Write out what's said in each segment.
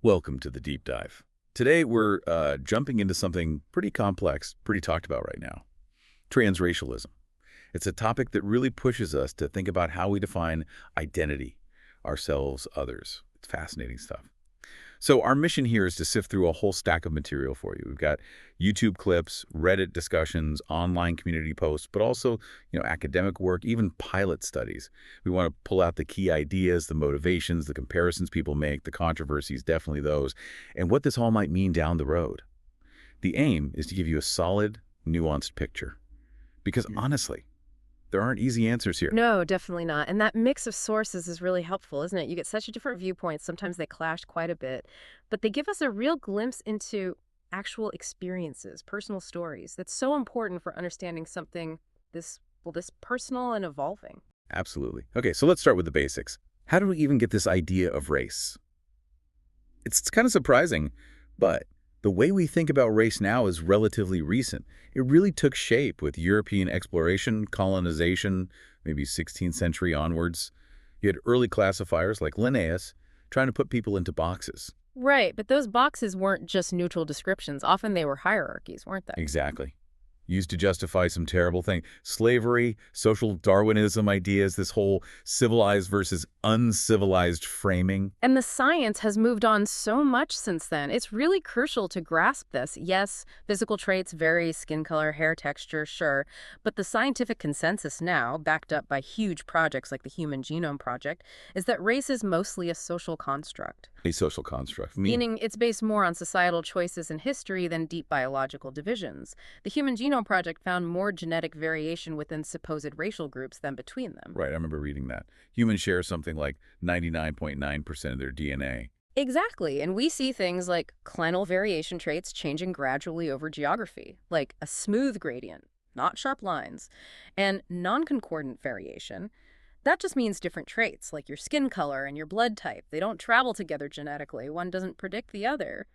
Welcome to the deep dive. Today we're jumping into something pretty complex, pretty talked about right now. Transracialism. It's a topic that really pushes us to think about how we define identity, ourselves, others. It's fascinating stuff. So our mission here is to sift through a whole stack of material for you. We've got YouTube clips, Reddit discussions, online community posts, but also, academic work, even pilot studies. We want to pull out the key ideas, the motivations, the comparisons people make, the controversies, definitely those, and what this all might mean down the road. The aim is to give you a solid, nuanced picture. Because honestly, there aren't easy answers here. No, definitely not. And that mix of sources is really helpful, isn't it? You get such different viewpoints. Sometimes they clash quite a bit, but they give us a real glimpse into actual experiences, personal stories. That's so important for understanding something this personal and evolving. Absolutely. Okay, so let's start with the basics. How do we even get this idea of race? It's kind of surprising, but the way we think about race now is relatively recent. It really took shape with European exploration, colonization, maybe 16th century onwards. You had early classifiers like Linnaeus trying to put people into boxes. Right, but those boxes weren't just neutral descriptions. Often they were hierarchies, weren't they? Exactly. Used to justify some terrible thing. Slavery, social Darwinism ideas, this whole civilized versus uncivilized framing. And the science has moved on so much since then. It's really crucial to grasp this. Yes, physical traits vary, skin color, hair texture, sure. But the scientific consensus now, backed up by huge projects like the Human Genome Project, is that race is mostly a social construct. A social construct. Meaning it's based more on societal choices and history than deep biological divisions. The Human Genome Project found more genetic variation within supposed racial groups than between them. Right, I remember reading that. Humans share something like 99.9% of their DNA. Exactly, and we see things like clinal variation traits changing gradually over geography, like a smooth gradient, not sharp lines, and non-concordant variation. That just means different traits, like your skin color and your blood type. They don't travel together genetically. One doesn't predict the other.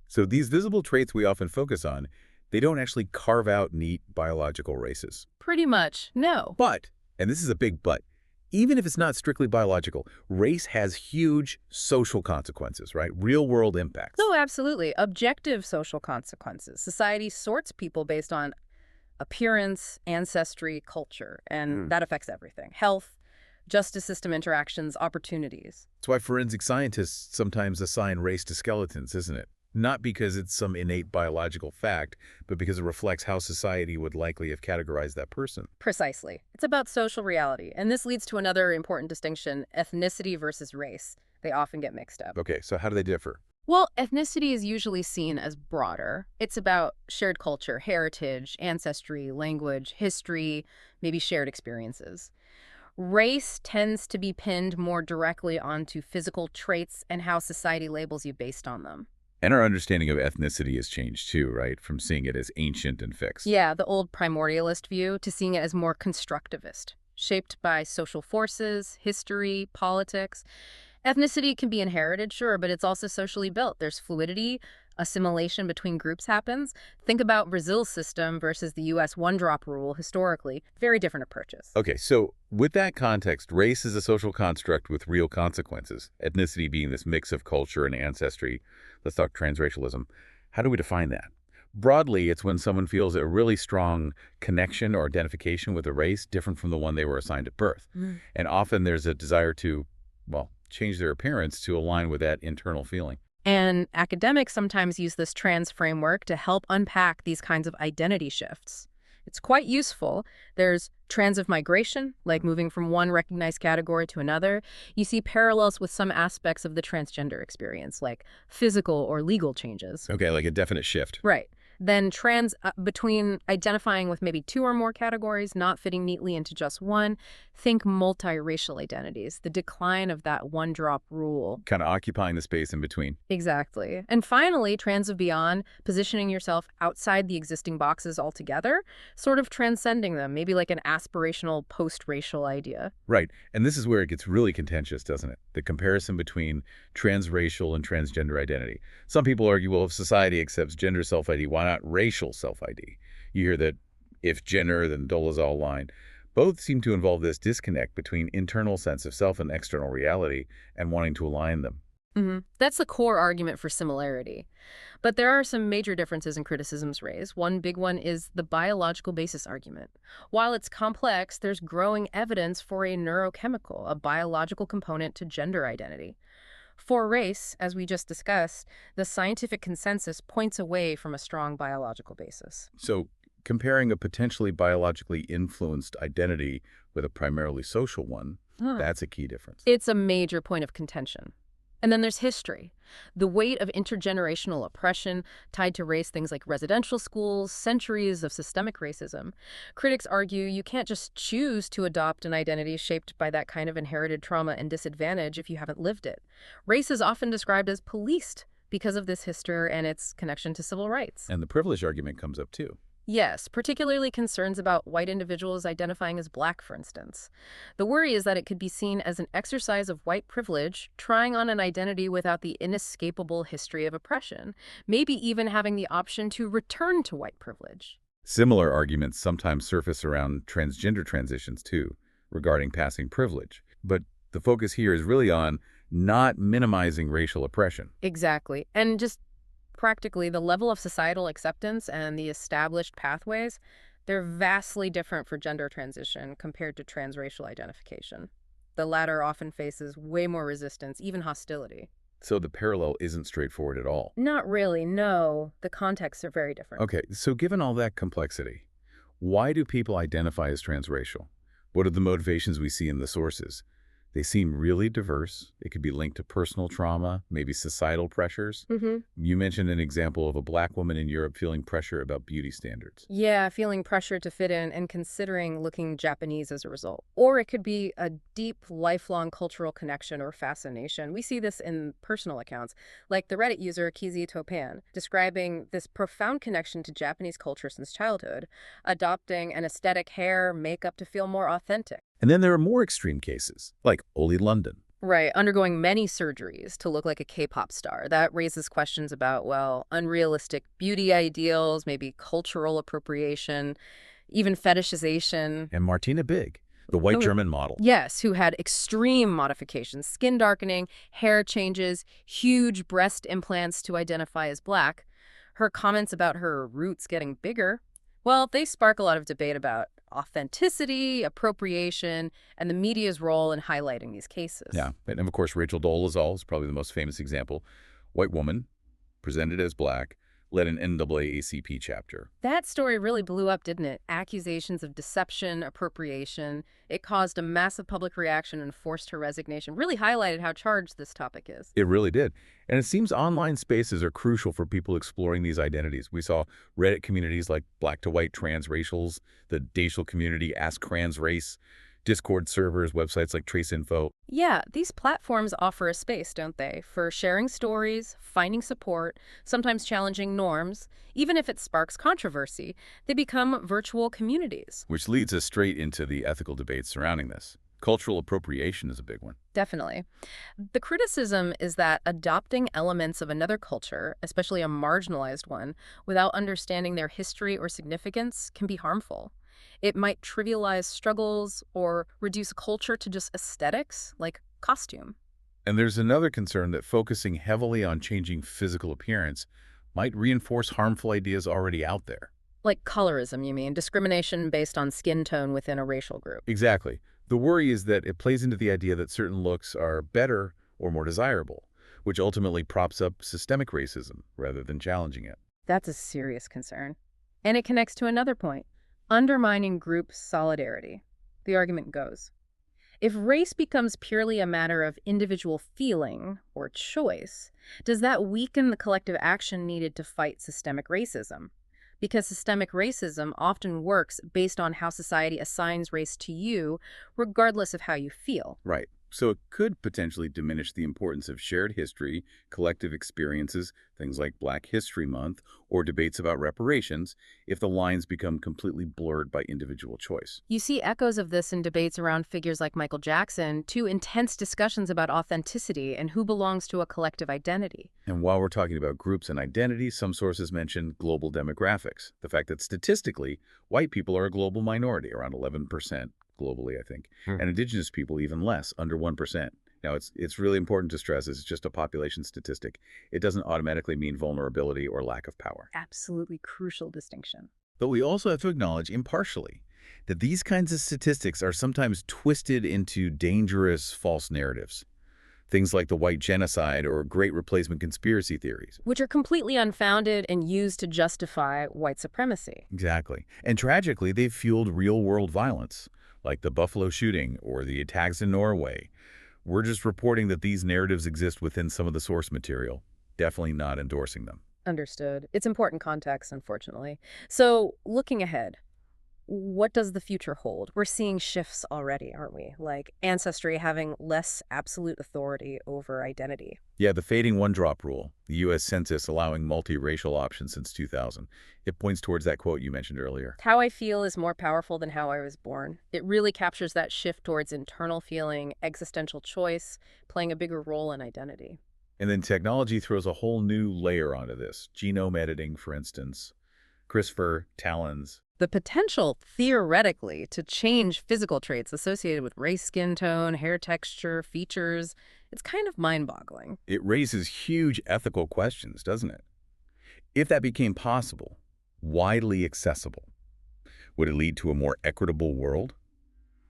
So these visible traits we often focus on, they don't actually carve out neat biological races. Pretty much, no. But, and this is a big but, even if it's not strictly biological, race has huge social consequences, right? Real-world impacts. Oh, absolutely. Objective social consequences. Society sorts people based on appearance, ancestry, culture, and that affects everything. Health, justice system interactions, opportunities. That's why forensic scientists sometimes assign race to skeletons, isn't it? Not because it's some innate biological fact, but because it reflects how society would likely have categorized that person. Precisely. It's about social reality. And this leads to another important distinction, ethnicity versus race. They often get mixed up. Okay, so how do they differ? Well, ethnicity is usually seen as broader. It's about shared culture, heritage, ancestry, language, history, maybe shared experiences. Race tends to be pinned more directly onto physical traits and how society labels you based on them. And our understanding of ethnicity has changed too, right? From seeing it as ancient and fixed. Yeah, the old primordialist view to seeing it as more constructivist, shaped by social forces, history, politics. Ethnicity can be inherited, sure, but it's also socially built. There's fluidity, assimilation between groups happens. Think about Brazil's system versus the U.S. one-drop rule historically. Very different approaches. Okay, so with that context, race is a social construct with real consequences, ethnicity being this mix of culture and ancestry. Let's talk transracialism. How do we define that? Broadly, it's when someone feels a really strong connection or identification with a race different from the one they were assigned at birth. And often there's a desire to, well, change their appearance to align with that internal feeling. And academics sometimes use this trans framework to help unpack these kinds of identity shifts. It's quite useful. There's transitive migration, like moving from one recognized category to another. You see parallels with some aspects of the transgender experience, like physical or legal changes. Okay, like a definite shift. Right. Then between identifying with maybe two or more categories, not fitting neatly into just one. Think multiracial identities, the decline of that one-drop rule. Kind of occupying the space in between. Exactly. And finally, transitive beyond, positioning yourself outside the existing boxes altogether, sort of transcending them, maybe like an aspirational post-racial idea. Right. And this is where it gets really contentious, doesn't it? The comparison between transracial and transgender identity. Some people argue, well, if society accepts gender self-ID, why not racial self-ID? You hear that if gender, then dolezal line. Both seem to involve this disconnect between internal sense of self and external reality and wanting to align them. That's the core argument for similarity. But there are some major differences in criticisms raised. One big one is the biological basis argument. While it's complex, there's growing evidence for a neurochemical, a biological component to gender identity. For race, as we just discussed, the scientific consensus points away from a strong biological basis. So comparing a potentially biologically influenced identity with a primarily social one, Huh. that's a key difference. It's a major point of contention. And then there's history. The weight of intergenerational oppression tied to race, things like residential schools, centuries of systemic racism. Critics argue you can't just choose to adopt an identity shaped by that kind of inherited trauma and disadvantage if you haven't lived it. Race is often described as policed because of this history and its connection to civil rights. And the privilege argument comes up too. Yes, particularly concerns about white individuals identifying as black, for instance. The worry is that it could be seen as an exercise of white privilege, trying on an identity without the inescapable history of oppression, maybe even having the option to return to white privilege. Similar arguments sometimes surface around transgender transitions too, regarding passing privilege. But the focus here is really on not minimizing racial oppression. Exactly. And just practically, the level of societal acceptance and the established pathways, they're vastly different for gender transition compared to transracial identification. The latter often faces way more resistance, even hostility. So the parallel isn't straightforward at all. Not really, no. The contexts are very different. Okay, so given all that complexity, why do people identify as transracial? What are the motivations we see in the sources? They seem really diverse. It could be linked to personal trauma, maybe societal pressures. You mentioned an example of a black woman in Europe feeling pressure about beauty standards. Yeah, feeling pressure to fit in and considering looking Japanese as a result. Or it could be a deep, lifelong cultural connection or fascination. We see this in personal accounts, like the Reddit user Kizi Topan, describing this profound connection to Japanese culture since childhood, adopting an aesthetic hair, makeup to feel more authentic. And then there are more extreme cases, like Oli London. Right, undergoing many surgeries to look like a K-pop star. That raises questions about, well, unrealistic beauty ideals, maybe cultural appropriation, even fetishization. And Martina Big, the white Oh, German model. yes, who had extreme modifications, skin darkening, hair changes, huge breast implants to identify as black. Her comments about her roots getting bigger, well, they spark a lot of debate about authenticity, appropriation, and the media's role in highlighting these cases. Yeah, and of course Rachel Dolezal is probably the most famous example. White woman, presented as black, led an NAACP chapter. That story really blew up, didn't it? Accusations of deception, appropriation. It caused a massive public reaction and forced her resignation. Really highlighted how charged this topic is. It really did. And it seems online spaces are crucial for people exploring these identities. We saw Reddit communities like Black to White Transracials, the Dacial community Ask Trans Race, Discord servers, websites like TraceInfo. Yeah, these platforms offer a space, don't they, for sharing stories, finding support, sometimes challenging norms. Even if it sparks controversy, they become virtual communities. Which leads us straight into the ethical debates surrounding this. Cultural appropriation is a big one. Definitely. The criticism is that adopting elements of another culture, especially a marginalized one, without understanding their history or significance can be harmful. It might trivialize struggles or reduce culture to just aesthetics, like costume. And there's another concern that focusing heavily on changing physical appearance might reinforce harmful ideas already out there. Like colorism, you mean? Discrimination based on skin tone within a racial group. Exactly. The worry is that it plays into the idea that certain looks are better or more desirable, which ultimately props up systemic racism rather than challenging it. That's a serious concern. And it connects to another point, undermining group solidarity. The argument goes, if race becomes purely a matter of individual feeling or choice, does that weaken the collective action needed to fight systemic racism? Because systemic racism often works based on how society assigns race to you, regardless of how you feel. Right. So it could potentially diminish the importance of shared history, collective experiences, things like Black History Month, or debates about reparations, if the lines become completely blurred by individual choice. You see echoes of this in debates around figures like Michael Jackson, to intense discussions about authenticity and who belongs to a collective identity. And while we're talking about groups and identities, some sources mention global demographics, the fact that statistically, white people are a global minority, around 11%. Globally, I think, and indigenous people even less, under 1%. Now, it's really important to stress this is just a population statistic. It doesn't automatically mean vulnerability or lack of power. Absolutely crucial distinction. But we also have to acknowledge impartially that these kinds of statistics are sometimes twisted into dangerous false narratives. Things like the white genocide or great replacement conspiracy theories. Which are completely unfounded and used to justify white supremacy. Exactly. And tragically, they've fueled real-world violence, like the Buffalo shooting or the attacks in Norway. We're just reporting that these narratives exist within some of the source material, definitely not endorsing them. Understood. It's important context, unfortunately. So, looking ahead, what does the future hold? We're seeing shifts already, aren't we? Like ancestry having less absolute authority over identity. Yeah, the fading one-drop rule, the U.S. Census allowing multiracial options since 2000. It points towards that quote you mentioned earlier. How I feel is more powerful than how I was born. It really captures that shift towards internal feeling, existential choice, playing a bigger role in identity. And then technology throws a whole new layer onto this. Genome editing, for instance, CRISPR, TALENs. The potential, theoretically, to change physical traits associated with race, skin tone, hair texture, features, it's kind of mind-boggling. It raises huge ethical questions, doesn't it? If that became possible, widely accessible, would it lead to a more equitable world?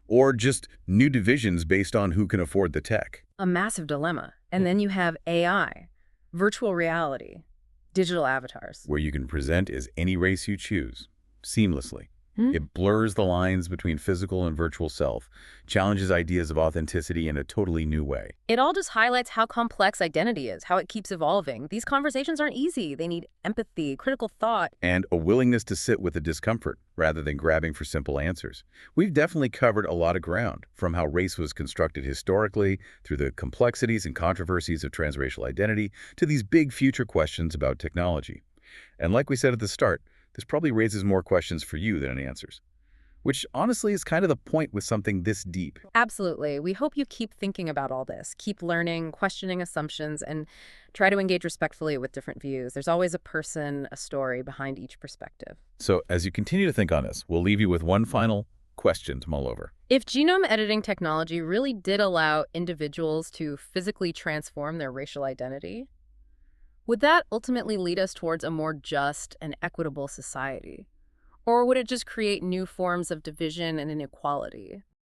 Or just new divisions based on who can afford the tech? A massive dilemma. And then you have AI, virtual reality, digital avatars. Where you can present as any race you choose, seamlessly. Hmm? It blurs the lines between physical and virtual self, challenges ideas of authenticity in a totally new way. It all just highlights how complex identity is, how it keeps evolving. These conversations aren't easy. They need empathy, critical thought. And a willingness to sit with the discomfort rather than grabbing for simple answers. We've definitely covered a lot of ground, from how race was constructed historically, through the complexities and controversies of transracial identity, to these big future questions about technology. And like we said at the start, this probably raises more questions for you than it answers, which honestly is kind of the point with something this deep. Absolutely. We hope you keep thinking about all this, keep learning, questioning assumptions, and try to engage respectfully with different views. There's always a person, a story behind each perspective. So as you continue to think on this, we'll leave you with one final question to mull over. If genome editing technology really did allow individuals to physically transform their racial identity, would that ultimately lead us towards a more just and equitable society? Or would it just create new forms of division and inequality?